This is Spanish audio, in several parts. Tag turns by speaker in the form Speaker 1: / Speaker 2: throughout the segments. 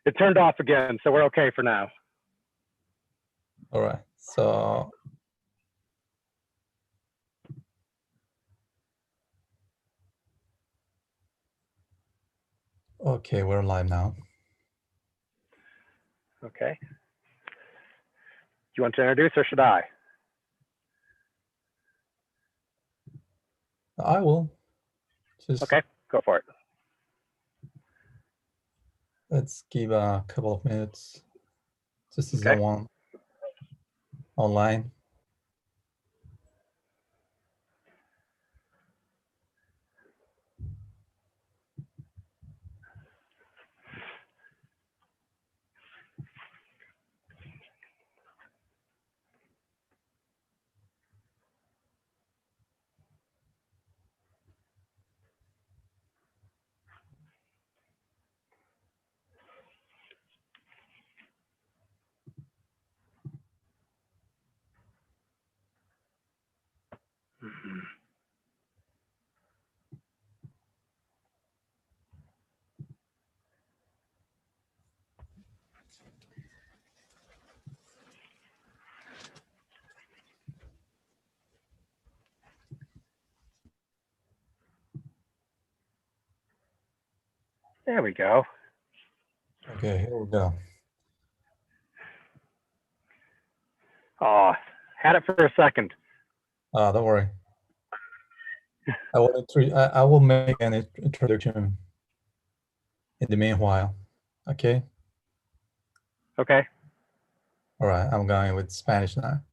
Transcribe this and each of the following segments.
Speaker 1: It turned off again, so we're okay for now.
Speaker 2: All right. So okay, we're live now.
Speaker 1: Okay. Do you want to introduce or should I?
Speaker 2: I will. Just
Speaker 1: Okay, go for it.
Speaker 2: let's give a couple of minutes. Just as
Speaker 1: Okay.
Speaker 2: someone online.
Speaker 1: There we go.
Speaker 2: Okay, here we go.
Speaker 1: Oh, had it for a second.
Speaker 2: Don't worry. I will make an introduction in the meanwhile. Okay.
Speaker 1: Okay.
Speaker 2: All right, I'm going with Spanish now.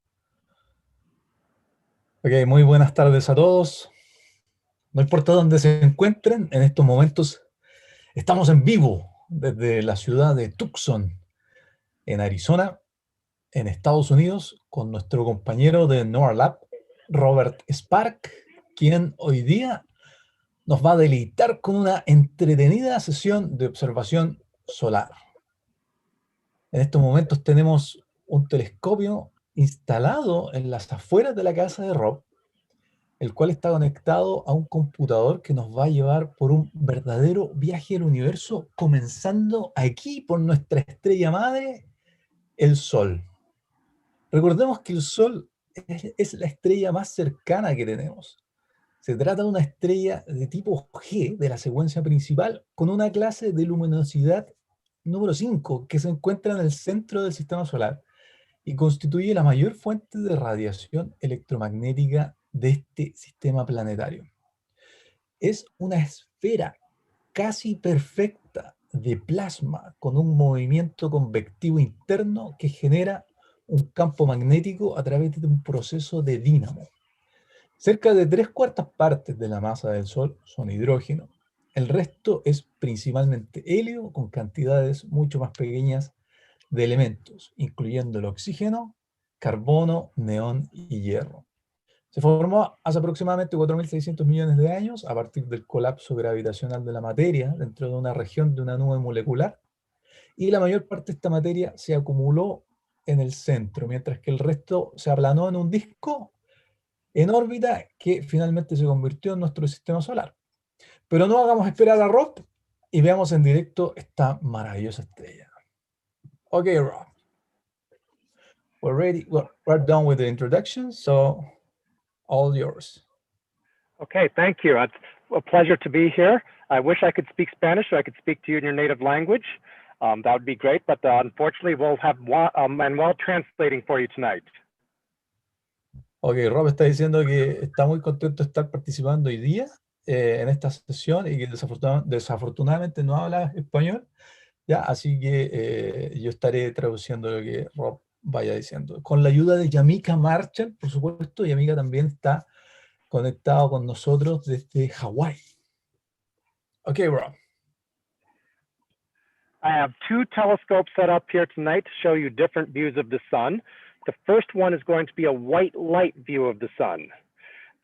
Speaker 2: Ok, muy buenas tardes a todos. No importa dónde se encuentren, en estos momentos estamos en vivo desde la ciudad de Tucson, en Arizona, en Estados Unidos, con nuestro compañero de NOAA, Robert Spark, quien hoy día nos va a deleitar con una entretenida sesión de observación solar. En estos momentos tenemos un telescopio instalado en las afueras de la casa de Rob, el cual está conectado a un computador que nos va a llevar por un verdadero viaje al universo, comenzando aquí por nuestra estrella madre, el Sol. Recordemos que el Sol es la estrella más cercana que tenemos. Se trata de una estrella de tipo G de la secuencia principal con una clase de luminosidad número 5 que se encuentra en el centro del sistema solar y constituye la mayor fuente de radiación electromagnética de este sistema planetario. Es una esfera casi perfecta de plasma con un movimiento convectivo interno que genera un campo magnético a través de un proceso de dínamo. Cerca de 3/4 partes de la masa del Sol son hidrógeno. El resto es principalmente helio con cantidades mucho más pequeñas de elementos, incluyendo el oxígeno, carbono, neón y hierro. Se formó hace aproximadamente 4.600 millones de años a partir del colapso gravitacional de la materia dentro de una región de una nube molecular, y la mayor parte de esta materia se acumuló en el centro, mientras que el resto se aplanó en un disco en órbita que finalmente se convirtió en nuestro sistema solar. Pero no hagamos esperar a Rob y veamos en directo esta maravillosa estrella. Ok, Rob. We're ready. We're done with the introduction, so all yours.
Speaker 1: Okay, thank you. It's a pleasure to be here. I wish I could speak Spanish so I could speak to you in your native language. That would be great, but unfortunately we'll have Manuel translating for you tonight.
Speaker 2: Ok, Rob está diciendo que está muy contento de estar participando hoy día en esta sesión y que desafortunadamente no habla español, ¿ya? Así que yo estaré traduciendo lo que Rob vaya diciendo. Con la ayuda de Yamika Marshall, por supuesto. Yamika también está conectado con nosotros desde Hawái. Ok, Rob.
Speaker 1: I have two telescopes set up here tonight to show you different views of the sun. The first one is going to be a white light view of the sun.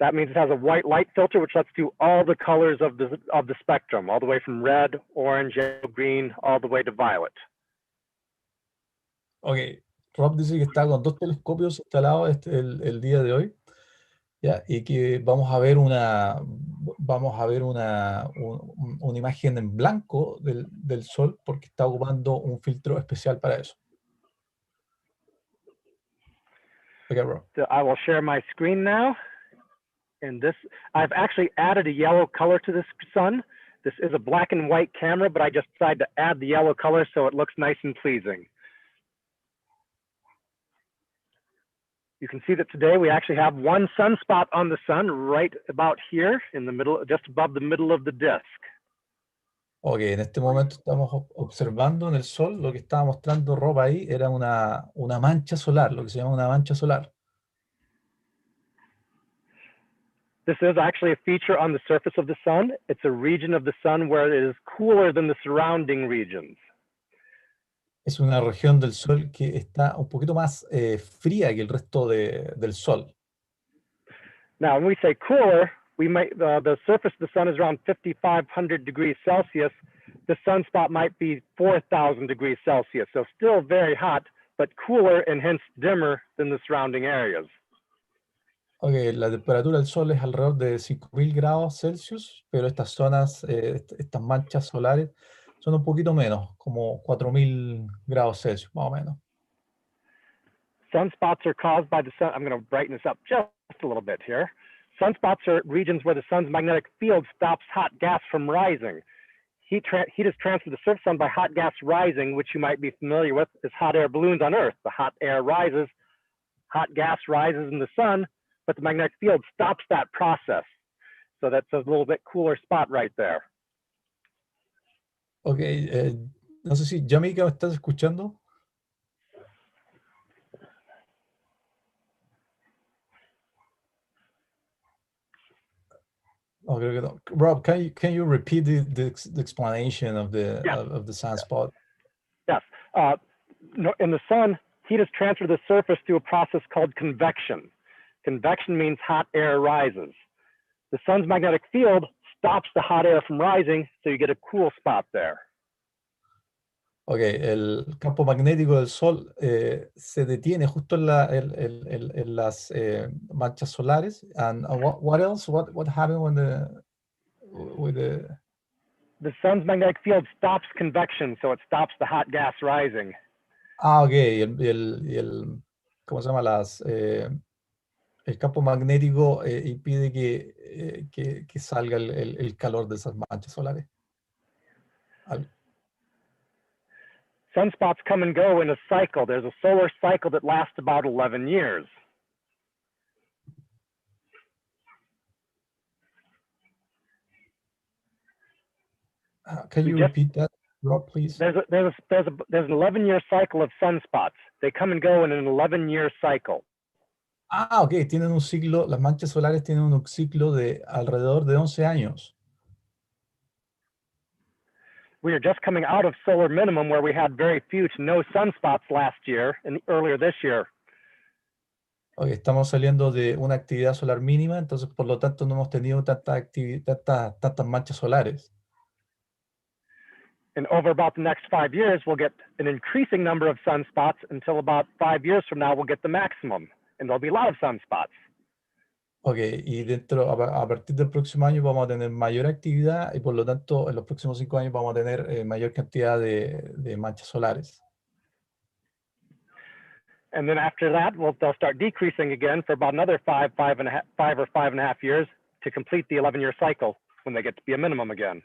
Speaker 1: That means it has a white light filter, which lets do all the colors of the spectrum, all the way from red, orange, yellow, green, all the way to violet.
Speaker 2: Ok, Rob dice que está con dos telescopios instalados el día de hoy. ¿ya? Y que vamos a ver una imagen en blanco del sol porque está ocupando un filtro especial para eso. Okay, bro.
Speaker 1: So I will share my screen now. And this, I've actually added a yellow color to this sun. This is a black and white camera, but I just decided to add the yellow color so it looks nice and pleasing. You can see that today we actually have one sunspot on the sun right about here in the middle, just above the middle of the disk.
Speaker 2: Ok, en este momento estamos observando en el sol, lo que estaba mostrando Rob ahí era una mancha solar, lo que se llama una mancha solar.
Speaker 1: This is actually a feature on the surface of the sun. It's a region of the sun where it is cooler than the surrounding regions.
Speaker 2: Es una región del sol que está un poquito más fría que el resto del sol.
Speaker 1: Now, when we say cooler, the surface of the sun is around 5,500 degrees Celsius. The sunspot might be 4,000 degrees Celsius. So still very hot, but cooler and hence dimmer than the surrounding areas.
Speaker 2: Ok, la temperatura del sol es alrededor de 5.000 grados Celsius, pero estas zonas, estas manchas solares, son un poquito menos, como 4.000 grados Celsius, más o menos.
Speaker 1: Sunspots are caused by the sun. I'm going to brighten this up just a little bit here. Sunspots are regions where the sun's magnetic field stops hot gas from rising. Heat is transferred to the surface sun by hot gas rising, which you might be familiar with as hot air balloons on Earth. The hot air rises, hot gas rises in the sun, but the magnetic field stops that process. So that's a little bit cooler spot right there.
Speaker 2: Ok, no sé si, Yamika, ¿me estás escuchando? Oh, creo que no. Rob, can you repeat the explanation of the
Speaker 1: Yes.
Speaker 2: of the sunspot?
Speaker 1: Yes. In the sun, heat is transferred to the surface through a process called convection. Convection means hot air rises. The sun's magnetic field stops the hot air from rising, so you get a cool spot there.
Speaker 2: Ok, el campo magnético del Sol se detiene justo en las manchas solares. And what else? What happened with the...
Speaker 1: The sun's magnetic field stops convection, so it stops the hot gas rising.
Speaker 2: Ah, ok, ¿cómo se llama? El campo magnético impide que salga el calor de esas manchas solares.
Speaker 1: Sunspots come and go in a cycle. There's a solar cycle that lasts about 11 years.
Speaker 2: Can you repeat that, Rob, please?
Speaker 1: There's an 11-year cycle of sunspots. They come and go in an 11-year cycle.
Speaker 2: Ah, ok, tienen un ciclo, las manchas solares tienen un ciclo de alrededor de 11 años.
Speaker 1: We are just coming out of solar minimum where we had very few to no sunspots last year and earlier this year.
Speaker 2: Okay, estamos saliendo de una actividad solar mínima, entonces por lo tanto no hemos tenido tantas manchas solares.
Speaker 1: And over about the next 5 years, we'll get an increasing number of sunspots until about 5 years from now, we'll get the maximum. And there'll be a lot of sunspots.
Speaker 2: Ok, y a partir del próximo año vamos a tener mayor actividad y por lo tanto en los próximos 5 años vamos a tener mayor cantidad de manchas solares.
Speaker 1: And then after that, they'll start decreasing again for about another 5 or 5.5 years to complete the 11-year cycle when they get to be a minimum again.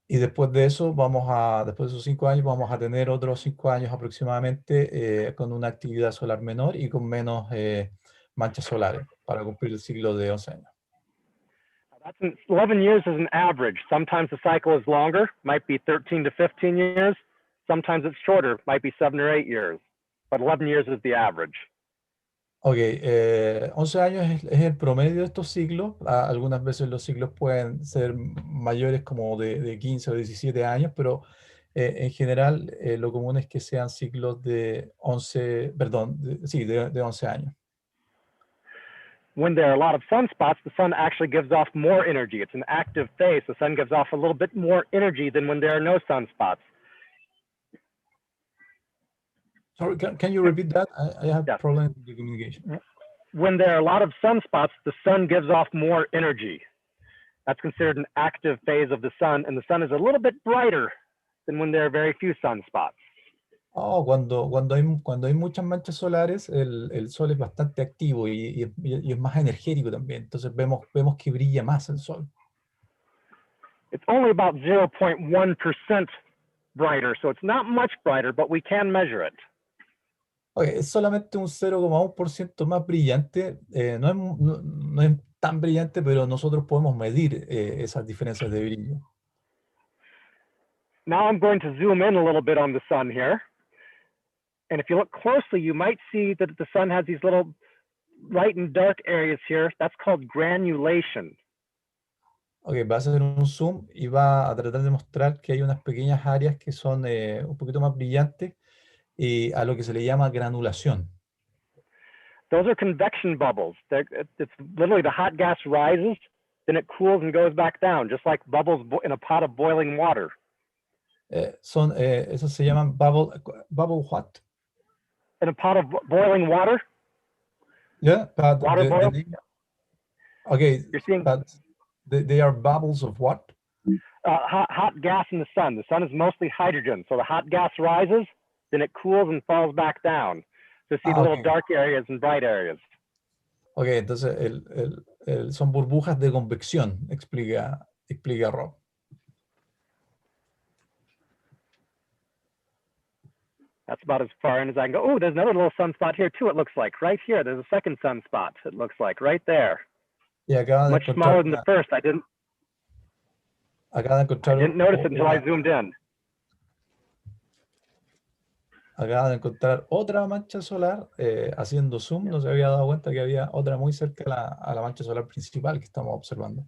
Speaker 2: Y después de eso, después de esos 5 años, vamos a tener otros 5 años aproximadamente con una actividad solar menor y con menos manchas solares para cumplir el ciclo de 11 años.
Speaker 1: 11 years is an average. Sometimes the cycle is longer, might be 13 to 15 years. Sometimes it's shorter, might be 7 or 8 years. But 11 years is the average.
Speaker 2: Ok, 11 años es el promedio de estos ciclos. Algunas veces los ciclos pueden ser mayores como de 15 o 17 años, pero en general lo común es que sean ciclos de 11, perdón, de 11 años.
Speaker 1: When there are a lot of sunspots, the sun actually gives off more energy. It's an active phase. The sun gives off a little bit more energy than when there are no sunspots.
Speaker 2: Sorry, can you repeat that? I have
Speaker 1: Yes.
Speaker 2: problem with the communication.
Speaker 1: when there are a lot of sunspots, the sun gives off more energy. That's considered an active phase of the sun, and the sun is a little bit brighter than when there are very few sunspots.
Speaker 2: Oh, cuando hay muchas manchas solares, el sol es bastante activo y es más energético también. Entonces vemos que brilla más el sol.
Speaker 1: It's only about 0.1% brighter, so it's not much brighter, but we can measure it.
Speaker 2: Okay, es solamente un 0,1% más brillante. No es tan brillante, pero nosotros podemos medir esas diferencias de brillo.
Speaker 1: Now I'm going to zoom in a little bit on the sun here. And if you look closely, you might see that the sun has these little light and dark areas here. That's called granulation.
Speaker 2: Ok, va a hacer un zoom y va a tratar de mostrar que hay unas pequeñas áreas que son un poquito más brillantes y a lo que se le llama granulación.
Speaker 1: Those are convection bubbles. It's literally the hot gas rises, then it cools and goes back down, just like bubbles in a pot of boiling water.
Speaker 2: Esos se llaman bubble what?
Speaker 1: In a pot of boiling water?
Speaker 2: Yeah, but
Speaker 1: Water boil?
Speaker 2: Okay,
Speaker 1: You're seeing
Speaker 2: but they are bubbles of what?
Speaker 1: hot gas in the sun. The sun is mostly hydrogen. So the hot gas rises, then it cools and falls back down. So see the little
Speaker 2: Okay.
Speaker 1: dark areas and bright areas.
Speaker 2: Ok, entonces son burbujas de convección, explica Rob.
Speaker 1: That's about as far in as I can go. Oh, there's another little sunspot here too, it looks like. Right here, there's a second sunspot, it looks like, right there.
Speaker 2: Y acaba de
Speaker 1: Much smaller than the first. I didn't notice it until I zoomed in.
Speaker 2: Acaba de encontrar otra mancha solar haciendo zoom. No se había dado cuenta que había otra muy cerca a la mancha solar principal que estamos observando.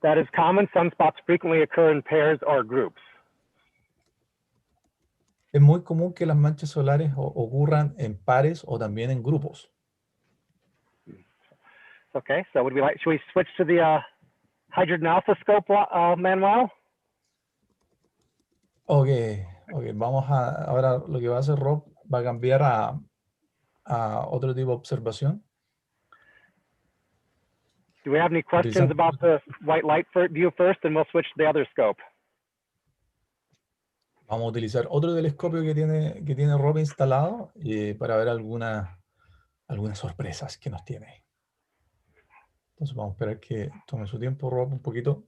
Speaker 1: That is common. Sunspots frequently occur in pairs or groups.
Speaker 2: Es muy común que las manchas solares ocurran en pares o también en grupos.
Speaker 1: Okay, so should we switch to the hydrogen alpha scope, Manuel?
Speaker 2: Ok, ahora lo que va a hacer Rob va a cambiar a otro tipo de observación.
Speaker 1: Do we have any questions about the white light view first, and we'll switch to the other scope?
Speaker 2: Vamos a utilizar otro telescopio que tiene Rob instalado para ver algunas sorpresas que nos tiene. Entonces vamos a esperar que tome su tiempo, Rob, un poquito.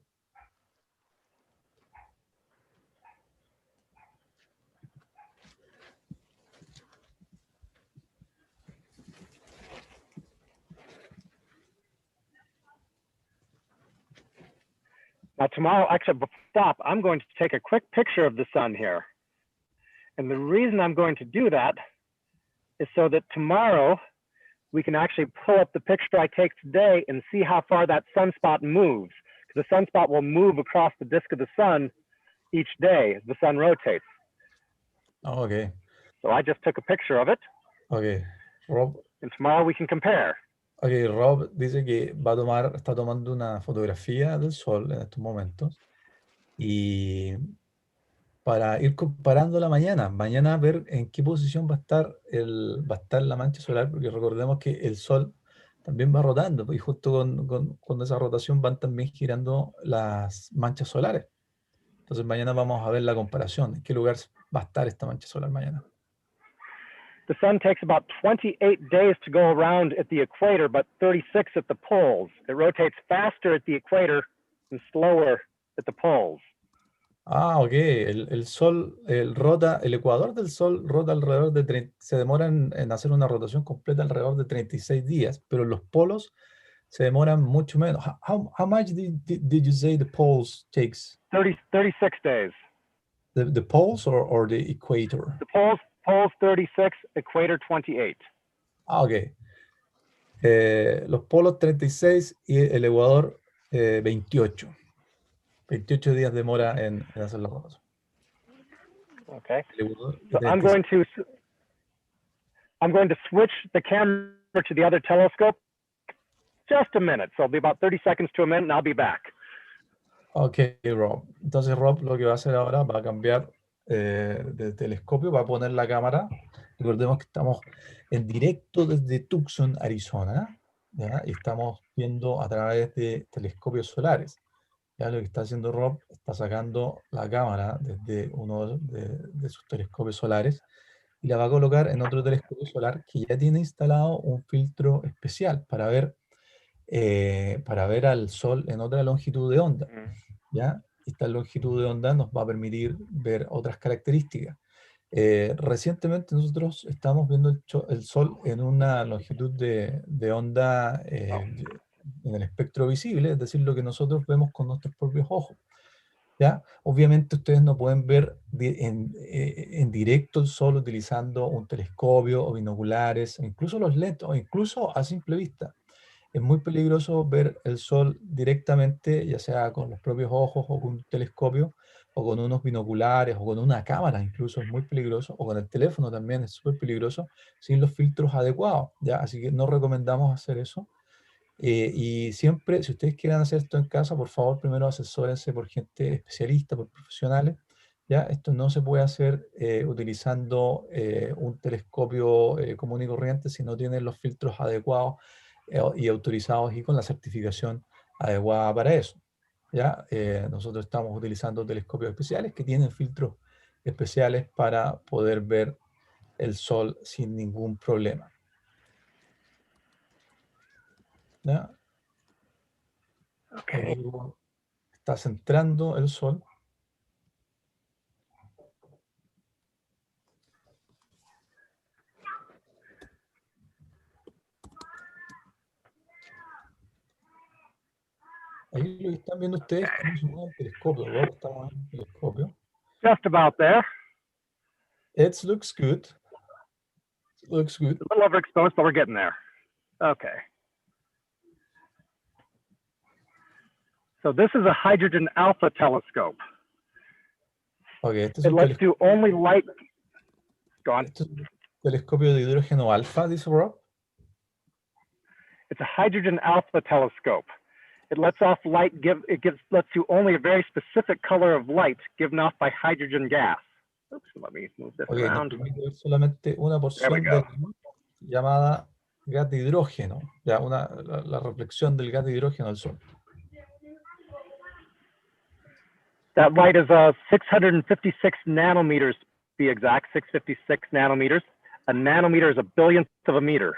Speaker 1: Now tomorrow, actually, stop, I'm going to take a quick picture of the sun here. And the reason I'm going to do that is so that tomorrow we can actually pull up the picture I take today and see how far that sunspot moves. Because the sunspot will move across the disk of the sun each day as the sun rotates.
Speaker 2: Oh, okay.
Speaker 1: So I just took a picture of it.
Speaker 2: Okay, Rob.
Speaker 1: And tomorrow we can compare.
Speaker 2: Okay, Rob dice que está tomando una fotografía del sol en estos momentos y para ir comparándola mañana ver en qué posición va a estar la mancha solar, porque recordemos que el sol también va rotando y justo con esa rotación van también girando las manchas solares. Entonces mañana vamos a ver la comparación, en qué lugar va a estar esta mancha solar mañana.
Speaker 1: The sun takes about 28 days to go around at the equator, but 36 at the poles. It rotates faster at the equator and slower at the poles.
Speaker 2: Ah, ok. El sol, el ecuador del sol rota alrededor de se demora en hacer una rotación completa alrededor de 36 días, pero los polos se demoran mucho menos. How much did you say the poles takes?
Speaker 1: 36 days.
Speaker 2: The poles or the equator?
Speaker 1: The poles 36, equator 28.
Speaker 2: Ah, ok. Los polos 36 y el ecuador 28. 28 días demora en hacer la rotación.
Speaker 1: Okay. So I'm going to switch the camera to the other telescope. Just a minute. So it'll be about 30 seconds to a minute and I'll be back.
Speaker 2: Ok, Rob. Entonces Rob lo que va a hacer ahora va a cambiar de telescopio va a poner la cámara. Recordemos que estamos en directo desde Tucson, Arizona, ¿ya? Y estamos viendo a través de telescopios solares. Ya lo que está haciendo Rob, está sacando la cámara desde uno de sus telescopios solares y la va a colocar en otro telescopio solar que ya tiene instalado un filtro especial para ver al Sol en otra longitud de onda. ¿Ya? Esta longitud de onda nos va a permitir ver otras características. Recientemente nosotros estamos viendo el Sol en una longitud de onda en el espectro visible, es decir, lo que nosotros vemos con nuestros propios ojos. ¿Ya? Obviamente ustedes no pueden ver en directo el Sol utilizando un telescopio o binoculares, o incluso los lentes, o incluso a simple vista. Es muy peligroso ver el Sol directamente, ya sea con los propios ojos o con un telescopio, o con unos binoculares, o con una cámara, incluso es muy peligroso, o con el teléfono también es súper peligroso, sin los filtros adecuados, ¿ya? Así que no recomendamos hacer eso. Y siempre, si ustedes quieren hacer esto en casa, por favor, primero asesórense por gente especialista, por profesionales. ¿Ya? Esto no se puede hacer utilizando un telescopio común y corriente si no tienen los filtros adecuados y autorizados y con la certificación adecuada para eso. ¿Ya? Nosotros estamos utilizando telescopios especiales que tienen filtros especiales para poder ver el Sol sin ningún problema. ¿Ya?
Speaker 1: Okay.
Speaker 2: Aquí está centrando el Sol. Ahí lo que están viendo ustedes es un telescopio. Rob, estamos en un telescopio.
Speaker 1: Just about there.
Speaker 2: It looks good. It looks good.
Speaker 1: A little overexposed, but we're getting there. Okay. So this is a hydrogen alpha telescope.
Speaker 2: Okay, este es
Speaker 1: It
Speaker 2: un
Speaker 1: lets do only light. Go on.
Speaker 2: Este es un telescopio de hidrógeno alfa, dice Rob.
Speaker 1: It's a hydrogen alpha telescope. It lets off light. Lets you only a very specific color of light given off by hydrogen gas. Oops, let me move this
Speaker 2: Okay, nos
Speaker 1: around.
Speaker 2: permite ver solamente una
Speaker 1: There we
Speaker 2: porción
Speaker 1: go.
Speaker 2: de luz llamada gas de hidrógeno, ya la reflexión del gas de hidrógeno al Sol.
Speaker 1: That light is 656 nanometers, to be exact, 656 nanometers. A nanometer is a billionth of a meter.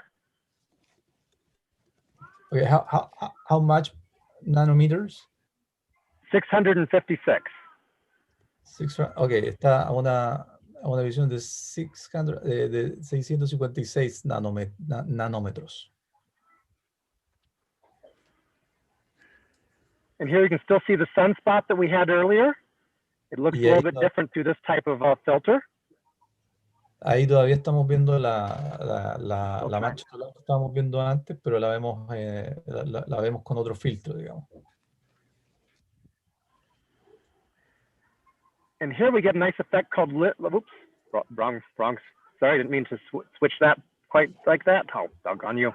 Speaker 2: Okay, how much nanometers?
Speaker 1: 656.
Speaker 2: Okay, está a una visión de 656 nanómetros.
Speaker 1: And here you can still see the sunspot that we had earlier. It looks a little bit different through this type of filter.
Speaker 2: Ahí todavía estamos viendo la mancha solar que estábamos viendo antes, pero la vemos con otro filtro, digamos.
Speaker 1: And here we get a nice effect called oops, wrong. Sorry, I didn't mean to switch that quite like that. Oh, doggone you.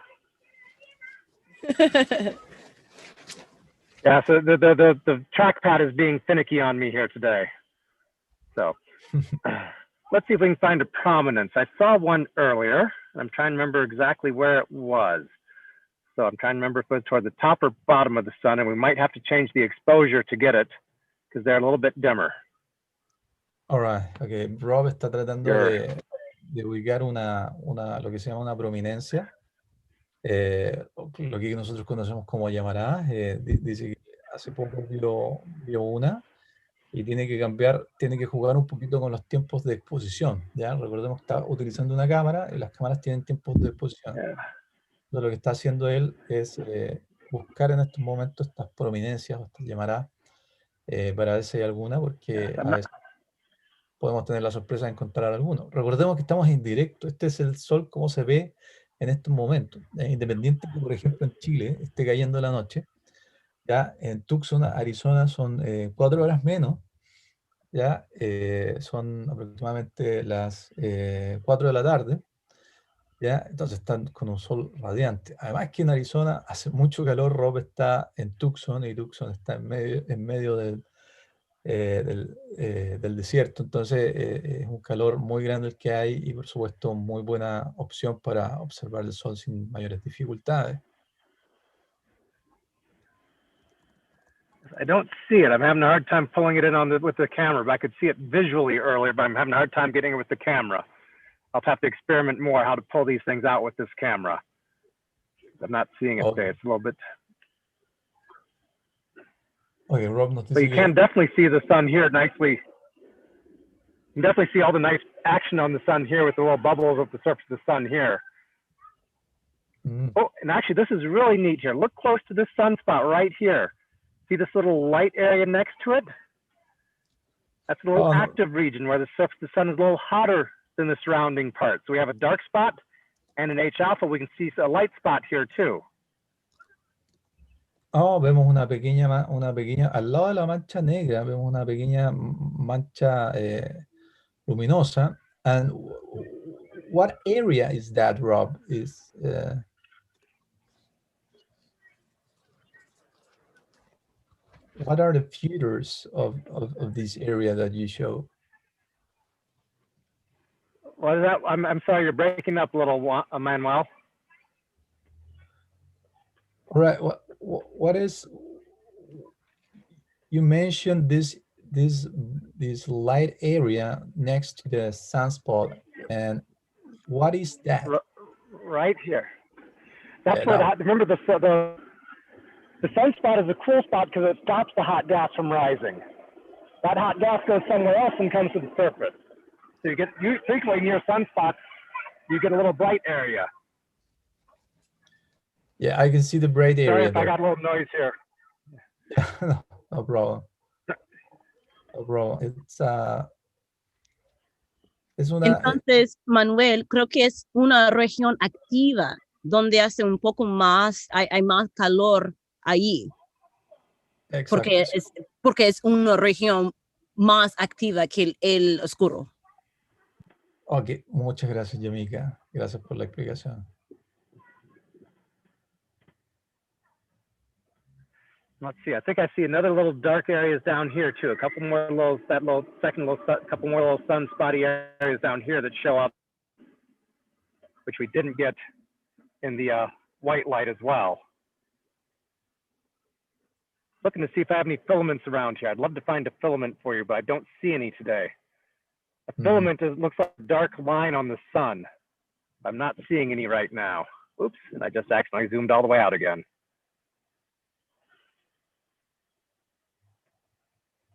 Speaker 1: Yeah, so the trackpad is being finicky on me here today. So let's see if we can find a prominence. I saw one earlier. I'm trying to remember exactly where it was. So I'm trying to remember if it was toward the top or bottom of the sun, and we might have to change the exposure to get it because they're a little bit dimmer.
Speaker 2: All right, okay. Rob está tratando de ubicar lo que se llama una prominencia, lo que nosotros conocemos como llamarás. Dice que hace poco vio una y tiene que jugar un poquito con los tiempos de exposición. ¿Ya? Recordemos que está utilizando una cámara y las cámaras tienen tiempos de exposición. Entonces, lo que está haciendo él es buscar en estos momentos estas prominencias o estas llamarás para ver si hay alguna, porque a veces podemos tener la sorpresa de encontrar alguno. Recordemos que estamos en directo. Este es el Sol como se ve en estos momentos. Independiente que, por ejemplo, en Chile esté cayendo la noche, ya en Tucson, Arizona, son 4 horas menos. Ya son aproximadamente las 4 de la tarde. ¿Ya? Entonces están con un sol radiante. Además que en Arizona hace mucho calor. Rob está en Tucson y Tucson está en medio del desierto. Entonces es un calor muy grande el que hay y por supuesto muy buena opción para observar el sol sin mayores dificultades.
Speaker 1: I don't see it. I'm having a hard time pulling it in with the camera, but I could see it visually earlier, but I'm having a hard time getting it with the camera. I'll have to experiment more how to pull these things out with this camera. I'm not seeing it today. It's a little bit.
Speaker 2: Okay, Rob nos
Speaker 1: But you
Speaker 2: dice
Speaker 1: can definitely see the sun here nicely. You can definitely see all the nice action on the sun here with the little bubbles of the surface of the sun here. Oh, and actually, this is really neat here. Look close to this sunspot right here. See this little light area next to it? That's a little active region where the surface of the sun is a little hotter than the surrounding part. So we have a dark spot and an H alpha. We can see a light spot here too.
Speaker 2: Oh, vemos una pequeña, al lado de la mancha negra, vemos una pequeña mancha luminosa. And what area is that, Rob? What are the features of this area that you show?
Speaker 1: What is that? I'm sorry, you're breaking up a little, Manuel.
Speaker 2: All right. What is? You mentioned this light area next to the sunspot, and what is that?
Speaker 1: Right here. That's where remember the sunspot is a cool spot because it stops the hot gas from rising. That hot gas goes somewhere else and comes to the surface. So you frequently near sunspots, you get a little bright area.
Speaker 2: Yeah, I can see the bright area.
Speaker 1: Sorry if I got a little noise here.
Speaker 2: No problem. No problem.
Speaker 3: Entonces, Manuel, creo que es una región activa donde hace un poco más, hay más calor ahí.
Speaker 2: Exacto.
Speaker 3: Porque es una región más activa que el oscuro.
Speaker 2: Ok, muchas gracias, Yamika. Gracias por la explicación.
Speaker 1: Let's see. I think I see another little dark areas down here too. A couple more little couple more little sunspotty areas down here that show up, which we didn't get in the white light as well. Looking to see if I have any filaments around here. I'd love to find a filament for you, but I don't see any today. A filament looks like a dark line on the sun. I'm not seeing any right now. Oops, and I just accidentally zoomed all the way out again.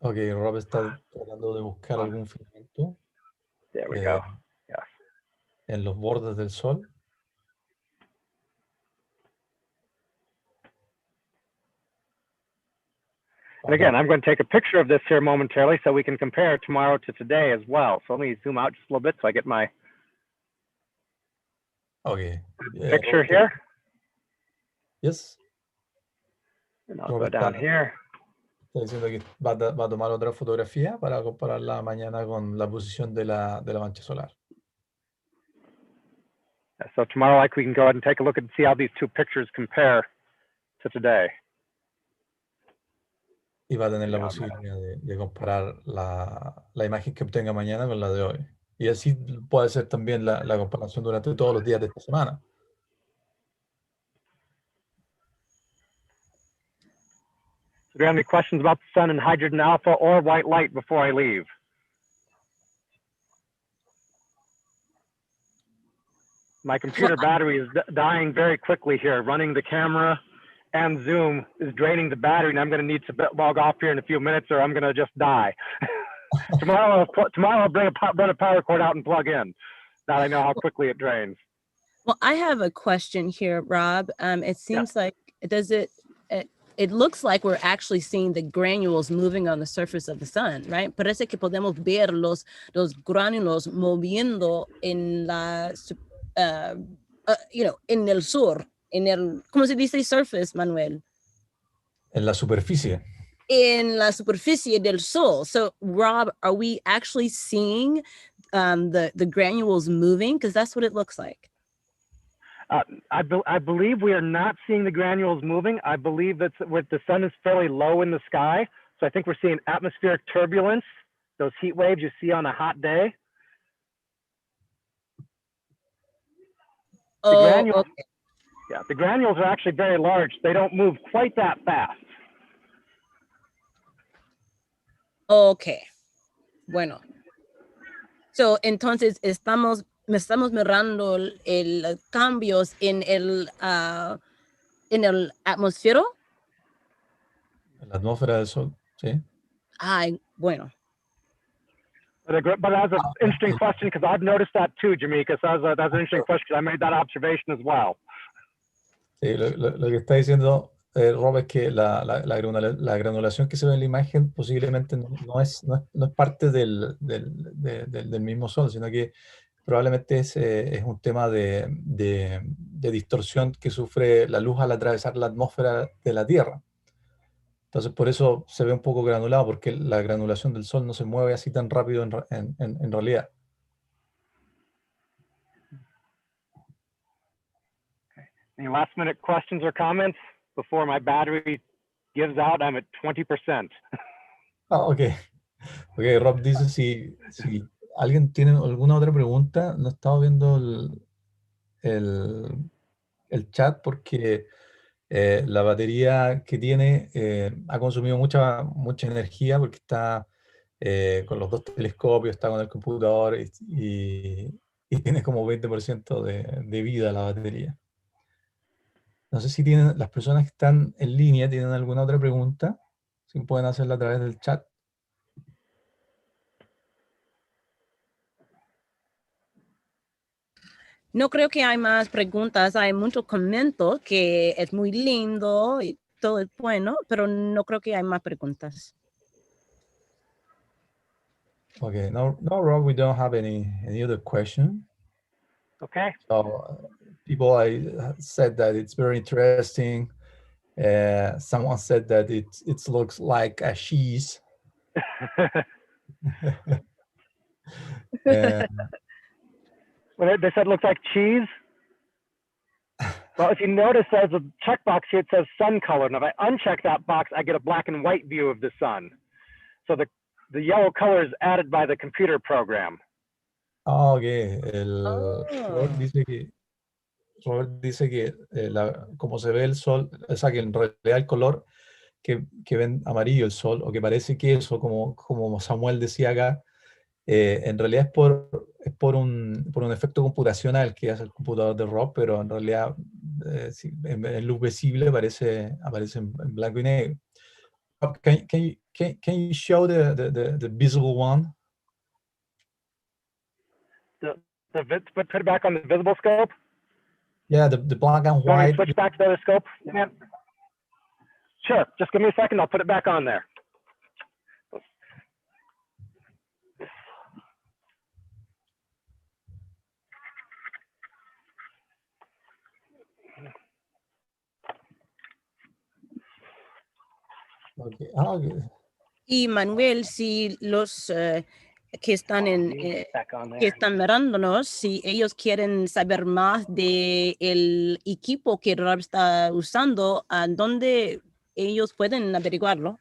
Speaker 2: Ok, Rob está tratando de buscar algún filamento.
Speaker 1: There we go. Yes.
Speaker 2: En los bordes del sol.
Speaker 1: And again, I'm going to take a picture of this here momentarily so we can compare tomorrow to today as well. So let me zoom out just a little bit so I get my picture here.
Speaker 2: Yes.
Speaker 1: And I'll go down here.
Speaker 2: Está diciendo que va a tomar otra fotografía para compararla mañana con la posición de la mancha solar.
Speaker 1: So tomorrow, we can go ahead and take a look and see how these two pictures compare to today.
Speaker 2: Y va a tener la posibilidad de comparar la imagen que obtenga mañana con la de hoy. Y así puede ser también la comparación durante todos los días de esta semana.
Speaker 1: Do you have any questions about the sun and hydrogen alpha or white light before I leave? My computer battery is dying very quickly here. Running the camera and Zoom is draining the battery, and I'm going to need to log off here in a few minutes, or I'm going to just die. Tomorrow I'll run a power cord out and plug in. Now I know how quickly it drains.
Speaker 3: Well, I have a question here, Rob. It seems like it looks like we're actually seeing the granules moving on the surface of the sun, right? Parece que podemos ver los granulos moviendo en la, en el sur, ¿cómo se dice surface, Manuel?
Speaker 2: En la superficie.
Speaker 3: In la superficie del sol. So, Rob, are we actually seeing the granules moving? Because that's what it looks like.
Speaker 1: I believe we are not seeing the granules moving. I believe that the sun is fairly low in the sky, So I think we're seeing atmospheric turbulence, those heat waves you see on a hot day. The
Speaker 3: Oh,
Speaker 1: granules,
Speaker 3: okay.
Speaker 1: yeah, the granules are actually very large. They don't move quite that fast.
Speaker 3: Okay. Bueno. So, entonces estamos mirando el cambios en el atmósfero.
Speaker 2: La atmósfera del Sol, ¿sí?
Speaker 3: Ay, bueno.
Speaker 1: But that's an interesting question because I've noticed that too, Jamaica. So that's an interesting question. I made that observation as well.
Speaker 2: Sí, lo que está diciendo Rob es que la granulación que se ve en la imagen posiblemente no es parte del mismo Sol, sino que probablemente es un tema de distorsión que sufre la luz al atravesar la atmósfera de la Tierra. Entonces, por eso se ve un poco granulado, porque la granulación del Sol no se mueve así tan rápido en realidad.
Speaker 1: Any last minute questions or comments before my battery gives out? I'm at 20%.
Speaker 2: Ok. Ok, Rob dice si alguien tiene alguna otra pregunta. No estaba viendo el chat porque la batería que tiene ha consumido mucha energía porque está con los dos telescopios, está con el computador y tiene como 20% de vida la batería. No sé si las personas que están en línea tienen alguna otra pregunta, si pueden hacerla a través del chat.
Speaker 3: No creo que hay más preguntas. Hay muchos comentarios que es muy lindo y todo es bueno, pero no creo que hay más preguntas.
Speaker 2: Okay, no, Rob, we don't have any other question.
Speaker 1: Okay.
Speaker 2: So people said that it's very interesting. Someone said that it looks like a cheese.
Speaker 1: Well, they said it looks like cheese. Well, if you notice, there's a checkbox here. It says sun color. And if I uncheck that box, I get a black and white view of the sun. So the yellow color is added by the computer program.
Speaker 2: Ah, ok. Robert dice que como se ve el sol, o sea, que en realidad el color que ven amarillo el sol, o que parece queso, como Samuel decía acá, en realidad es por un efecto computacional que hace el computador de Rob, pero en realidad sí, en luz visible aparece en blanco y negro. Rob, can you show the visible one?
Speaker 1: Put it back on the visible scope.
Speaker 2: Yeah, the black and
Speaker 1: You want me
Speaker 2: white.
Speaker 1: to switch back to the other scope? Yeah. Sure. Just give me a second. I'll put it back on there.
Speaker 2: Okay. Ah, okay.
Speaker 3: Y Manuel, si los que están que están mirándonos, si ellos quieren saber más de el equipo que Rob está usando, ¿a dónde ellos pueden averiguarlo?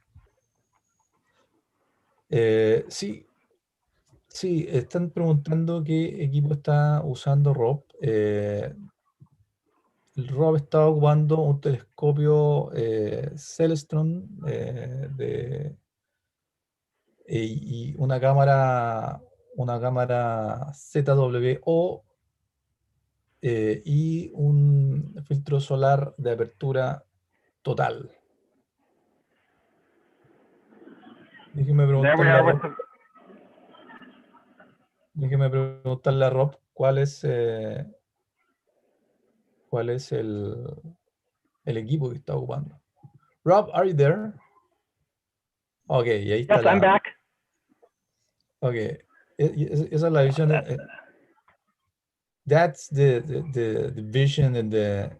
Speaker 2: Sí, están preguntando qué equipo está usando Rob. Rob está ocupando un telescopio Celestron y una cámara ZWO y un filtro solar de apertura total. Déjeme preguntarle a Rob cuál es el equipo que está ocupando. Rob, are you there? Ok, y ahí está
Speaker 1: Yes, I'm back.
Speaker 2: Ok, esa es la visión. That's the vision in the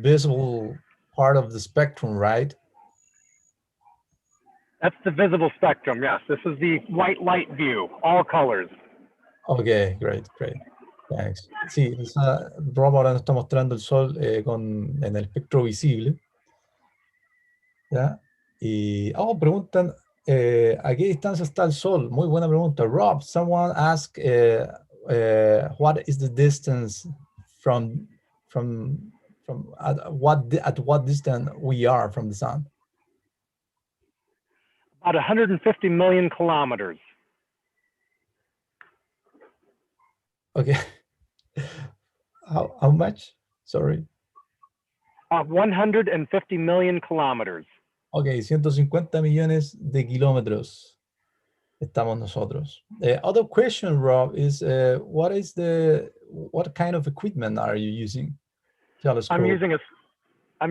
Speaker 2: visible part of the spectrum, right?
Speaker 1: That's the visible spectrum. Yes, this is the white light view, all colors.
Speaker 2: Okay, great. Thanks. Sí, Rob ahora nos está mostrando el sol en el espectro visible. ¿Ya? Y, preguntan, ¿a qué distancia está el Sol? Muy buena pregunta. Rob, someone asked, what is the distance from, at what distance we are from the Sun?
Speaker 1: About 150 million kilometers.
Speaker 2: Okay. How much? Sorry.
Speaker 1: 150 million kilometers.
Speaker 2: Ok, 150 millones de kilómetros estamos nosotros. Other question, Rob, is what kind of equipment are you using? Telescope.
Speaker 1: I'm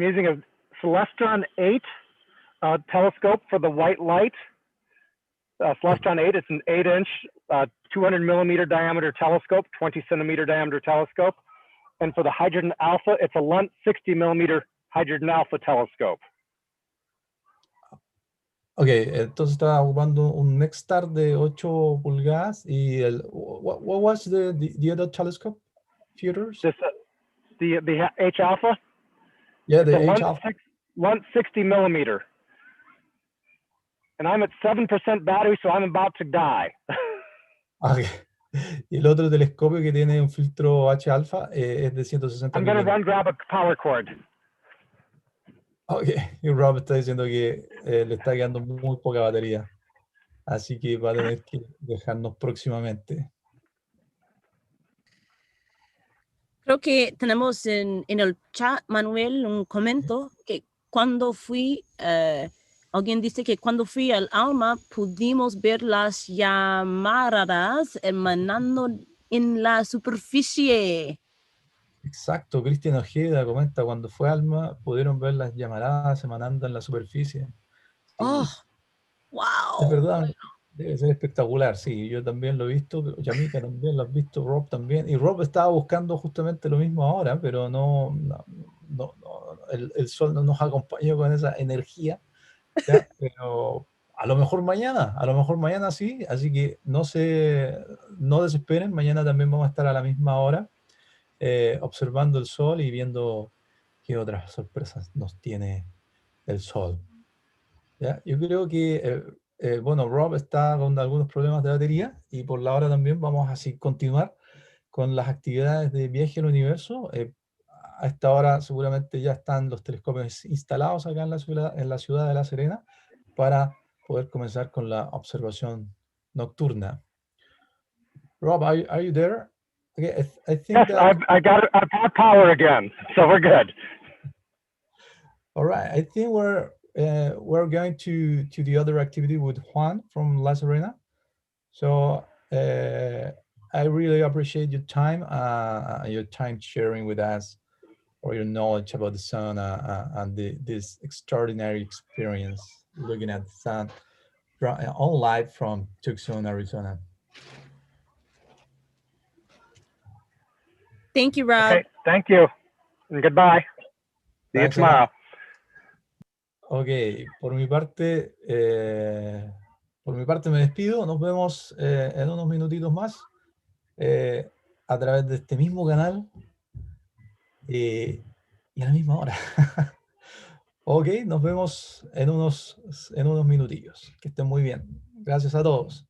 Speaker 1: using a Celestron 8 telescope for the white light. Celestron 8, it's an 8-inch, 200 millimeter diameter telescope, 20 centimeter diameter telescope. And for the hydrogen alpha, it's a Lunt 60 millimeter hydrogen alpha telescope.
Speaker 2: Ok, entonces estaba ocupando un Nexstar de 8 pulgadas y what was the other telescope? Futures?
Speaker 1: The H alpha?
Speaker 2: Yeah,
Speaker 1: it's
Speaker 2: the
Speaker 1: a
Speaker 2: H alpha.
Speaker 1: Lunt 60 millimeter. And I'm at 7% battery, so I'm about to die.
Speaker 2: Okay. Y el otro telescopio que tiene un filtro H alfa es de 160
Speaker 1: I'm going to
Speaker 2: milímetros.
Speaker 1: run grab a power cord.
Speaker 2: Ok, y Rob está diciendo que le está quedando muy poca batería. Así que va a tener que dejarnos próximamente.
Speaker 3: Creo que tenemos en el chat, Manuel, un comento que cuando fui, alguien dice que cuando fui al Alma pudimos ver las llamaradas emanando en la superficie.
Speaker 2: Exacto, Cristian Ojeda comenta, cuando fue Alma pudieron ver las llamaradas emanando en la superficie. Sí,
Speaker 3: Oh,
Speaker 2: es
Speaker 3: wow.
Speaker 2: verdad, debe ser espectacular, sí, yo también lo he visto, Yamika también lo has visto, Rob también, y Rob estaba buscando justamente lo mismo ahora, pero el sol no nos acompañó con esa energía, ¿ya? Pero a lo mejor mañana sí, así que no desesperen, mañana también vamos a estar a la misma hora, observando el sol y viendo qué otras sorpresas nos tiene el sol. ¿Ya? Yo creo que, bueno, Rob está con algunos problemas de batería y por la hora también vamos a así continuar con las actividades de viaje al universo. A esta hora seguramente ya están los telescopios instalados acá en la ciudad de La Serena para poder comenzar con la observación nocturna. Rob, are you there? Okay, I think
Speaker 1: Yes,
Speaker 2: that...
Speaker 1: I've got power again, so we're good.
Speaker 2: All right, I think we're going to the other activity with Juan from La Serena. So I really appreciate your time sharing with us, or your knowledge about the sun and this extraordinary experience looking at the sun on live from Tucson, Arizona.
Speaker 3: Thank you, Rob.
Speaker 1: Okay, thank you, and goodbye. See you
Speaker 2: Thanks a
Speaker 1: tomorrow.
Speaker 2: lot. Ok, por mi parte me despido. Nos vemos en unos minutitos más a través de este mismo canal y a la misma hora. Ok, nos vemos en unos minutillos. Que estén muy bien. Gracias a todos.